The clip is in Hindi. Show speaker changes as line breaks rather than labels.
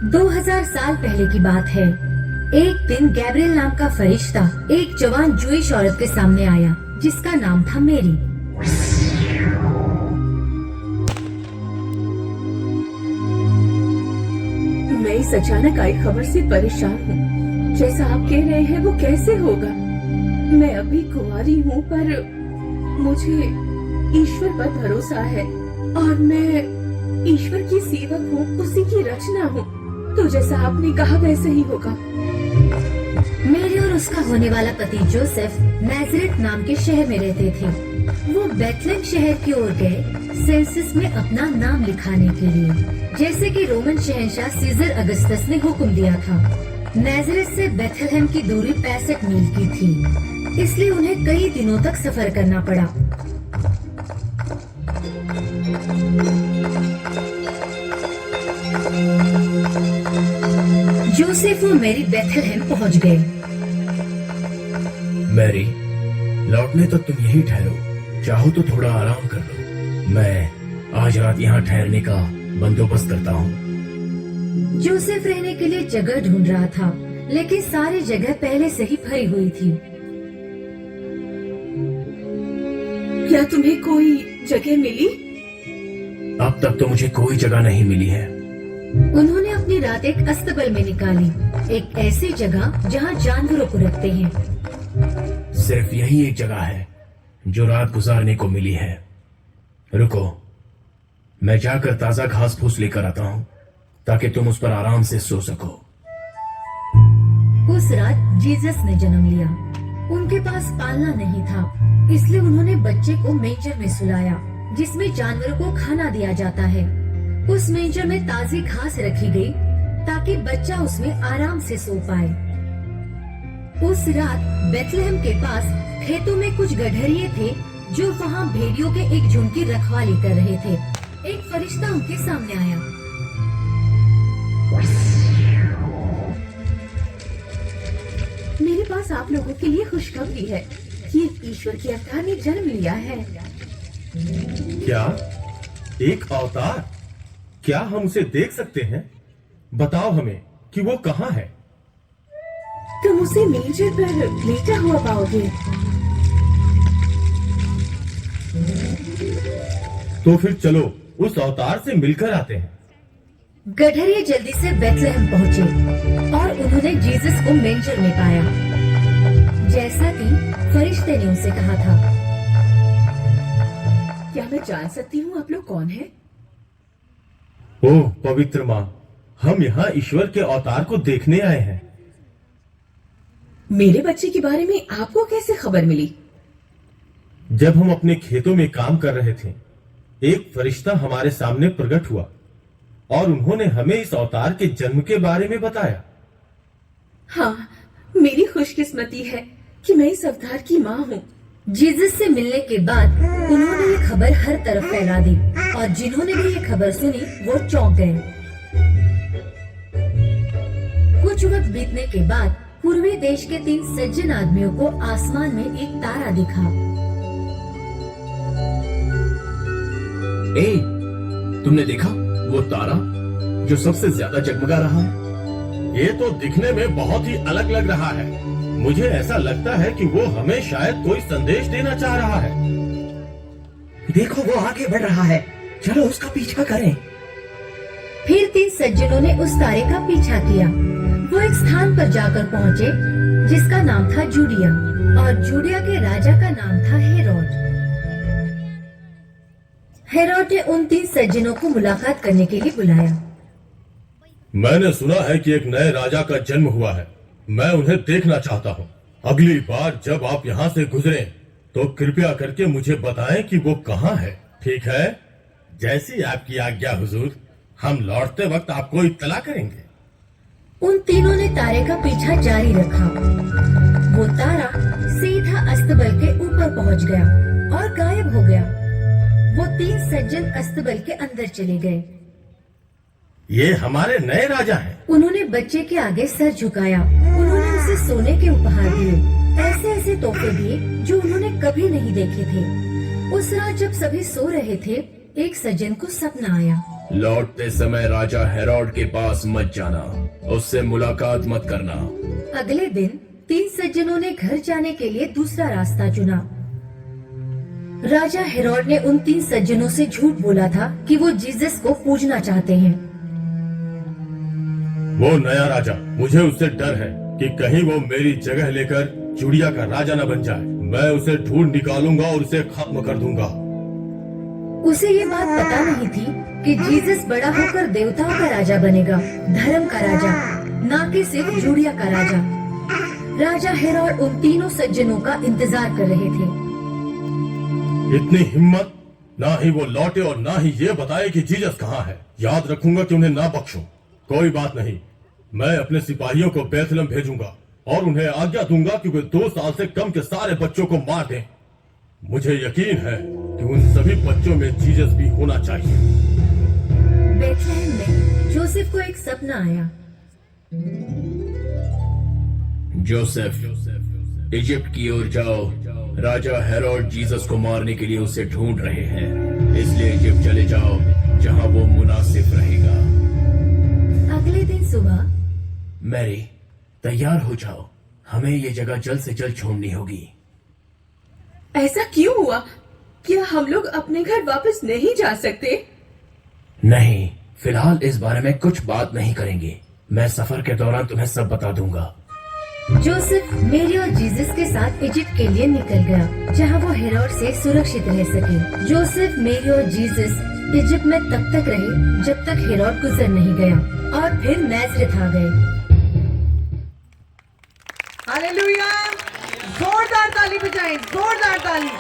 2000 साल पहले की बात है। एक दिन गैब्रियल नाम का फरिश्ता एक जवान जूइश औरत के सामने आया जिसका नाम था मेरी।
मैं इस अचानक आई खबर से परेशान हूँ। जैसा आप कह रहे हैं वो कैसे होगा? मैं अभी कुंवारी हूँ पर मुझे ईश्वर पर भरोसा है और मैं ईश्वर की सेवक हूँ, उसी की रचना हूँ। तो जैसा आपने कहा वैसे ही होगा।
मेरी और उसका होने वाला पति जोसेफ नाज़रेथ नाम के शहर में रहते थे। वो बेथलेहम शहर की ओर गए सेंसस में अपना नाम लिखाने के लिए, जैसे कि रोमन शहंशाह सीजर अगस्टस ने हुक्म दिया था। नाज़रेथ से बेथलेहम की दूरी 65 मील की थी, इसलिए उन्हें कई दिनों तक सफर करना पड़ा। जोसेफ और मैरी बेथलेहम पहुंच गए।
मैरी, लौटने तक तुम यहीं ठहरो। चाहो तो थोड़ा आराम कर लो। मैं आज रात यहाँ ठहरने का बंदोबस्त करता हूँ।
जोसेफ रहने के लिए जगह ढूंढ रहा था, लेकिन सारी जगह पहले से ही भरी हुई थी।
क्या तुम्हें कोई जगह मिली?
अब तक तो मुझे कोई जगह नहीं मिली है।
उन्होंने अपनी रात एक अस्तबल में निकाली, एक ऐसी जगह जहाँ जानवरों को रखते हैं।
सिर्फ यही एक जगह है जो रात गुजारने को मिली है। रुको, मैं जाकर ताजा घास फूस लेकर आता हूँ ताकि तुम उस पर आराम से सो सको।
उस रात जीसस ने जन्म लिया। उनके पास पालना नहीं था, इसलिए उन्होंने बच्चे को मेंजर में सुलाया, जिसमें जानवरों को खाना दिया जाता है। उस मेंजर में ताजी घास रखी गई ताकि बच्चा उसमें आराम से सो पाए। उस रात बेथलेहम के पास खेतों में कुछ गडरिये थे जो वहाँ भेड़ियों के एक झुंड की रखवाली कर रहे थे। एक फरिश्ता उनके सामने आया।
मेरे पास आप लोगों के लिए खुशखबरी है। ये ईश्वर के अवतार ने जन्म लिया है।
क्या? एक अवतार? क्या हम उसे देख सकते हैं? बताओ हमें कि वो कहाँ है।
तुम उसे मेंजर पर लेटा हुआ पाओगे।
तो फिर चलो उस अवतार से मिलकर आते हैं।
गडरिये जल्दी से बेथलेहम पहुँचे और उन्होंने जीसस को मेंजर में पाया, जैसा कि फरिश्ते ने उनसे कहा था।
क्या मैं जान सकती हूँ आप लोग कौन हैं?
ओह पवित्र माँ, हम यहाँ ईश्वर के अवतार को देखने आए हैं।
मेरे बच्चे के बारे में आपको कैसे खबर मिली?
जब हम अपने खेतों में काम कर रहे थे, एक फरिश्ता हमारे सामने प्रकट हुआ और उन्होंने हमें इस अवतार के जन्म के बारे में बताया।
हाँ, मेरी खुशकिस्मती है कि मैं इस अवतार की माँ हूँ।
जीसस से मिलने के बाद उन्होंने ये खबर हर तरफ फैला दी और जिन्होंने भी ये खबर सुनी वो चौंक गए। कुछ वक्त बीतने के बाद पूर्वी देश के 3 सज्जन आदमियों को आसमान में एक तारा दिखा।
ए, तुमने देखा वो तारा जो सबसे ज्यादा जगमगा रहा है?
ये तो दिखने में बहुत ही अलग लग रहा है। मुझे ऐसा लगता है कि वो हमें शायद कोई संदेश देना चाह रहा है।
देखो वो आगे बढ़ रहा है, चलो उसका पीछा करें।
फिर 3 सज्जनों ने उस तारे का पीछा किया। वो एक स्थान पर जाकर पहुँचे जिसका नाम था जूडिया, और जूडिया के राजा का नाम था हेरोद। हेरोद ने उन 3 सज्जनों को मुलाकात करने के लिए बुलाया।
मैंने सुना है कि एक नए राजा का जन्म हुआ है। मैं उन्हें देखना चाहता हूँ। अगली बार जब आप यहाँ से गुजरें तो कृपया करके मुझे बताएं कि वो कहाँ है। ठीक है? जैसी आपकी आज्ञा हुजूर। हम लौटते वक्त आपको इत्तला करेंगे।
उन तीनों ने तारे का पीछा जारी रखा। वो तारा सीधा अस्तबल के ऊपर पहुंच गया और गायब हो गया। वो 3 सज्जन अस्तबल के अंदर चले गए।
ये हमारे नए राजा हैं।
उन्होंने बच्चे के आगे सर झुकाया। उन्होंने उसे सोने के उपहार दिए, ऐसे ऐसे तोहफे दिए जो उन्होंने कभी नहीं देखे थे। उस रात जब सभी सो रहे थे, एक सज्जन को सपना आया।
लौटते समय राजा हेरोड के पास मत जाना, उससे मुलाकात मत करना।
अगले दिन 3 सज्जनों ने घर जाने के लिए दूसरा रास्ता चुना। राजा हेरोड ने उन 3 सज्जनों से झूठ बोला था कि वो जीसस को पूजना चाहते हैं।
वो नया राजा, मुझे उससे डर है कि कहीं वो मेरी जगह लेकर जुड़िया का राजा न बन जाए। मैं उसे ढूंढ निकालूंगा और उसे खत्म कर दूंगा।
उसे ये बात पता नहीं थी कि जीसस बड़ा होकर देवताओं का राजा बनेगा, धर्म का राजा, ना कि सिर्फ जुड़िया का राजा। राजा हेरोड उन तीनों सज्जनों का इंतजार कर रहे थे।
इतनी हिम्मत, ना ही वो लौटे और ना ही ये बताए कि जीसस कहाँ है। याद रखूंगा कि उन्हें ना बख्शूं। कोई बात नहीं, मैं अपने सिपाहियों को बैतलहम भेजूंगा और उन्हें आज्ञा दूंगा कि वे 2 साल से कम के सारे बच्चों को मार दें। मुझे यकीन है कि उन सभी बच्चों में जीसस भी होना चाहिए।
बेथलेहम में जोसेफ को एक सपना आया।
जोसेफ, इजिप्ट की ओर जाओ। राजा हेरोड जीसस को मारने के लिए उसे ढूंढ रहे हैं, इसलिए इजिप्ट चले जाओ जहां वो मुनासिब रहेगा।
अगले दिन सुबह
मैरी, तैयार हो जाओ, हमें ये जगह जल्द से जल्द छोड़नी होगी।
ऐसा क्यों हुआ? क्या हम लोग अपने घर वापस नहीं जा सकते?
नहीं, फिलहाल इस बारे में कुछ बात नहीं करेंगे। मैं सफर के दौरान तुम्हें सब बता दूंगा।
जोसेफ मेरी और जीसस के साथ इजिप्ट के लिए निकल गया, जहां वो हेरोड से सुरक्षित रह सके। जोसेफ, मेरी और जीसस इजिप्ट में तब तक रहे जब तक हेरोड गुजर नहीं गया और फिर नाज़रेथ आ गए।
हालेलुया! जोरदार ताली बजाएं, जोरदार ताली।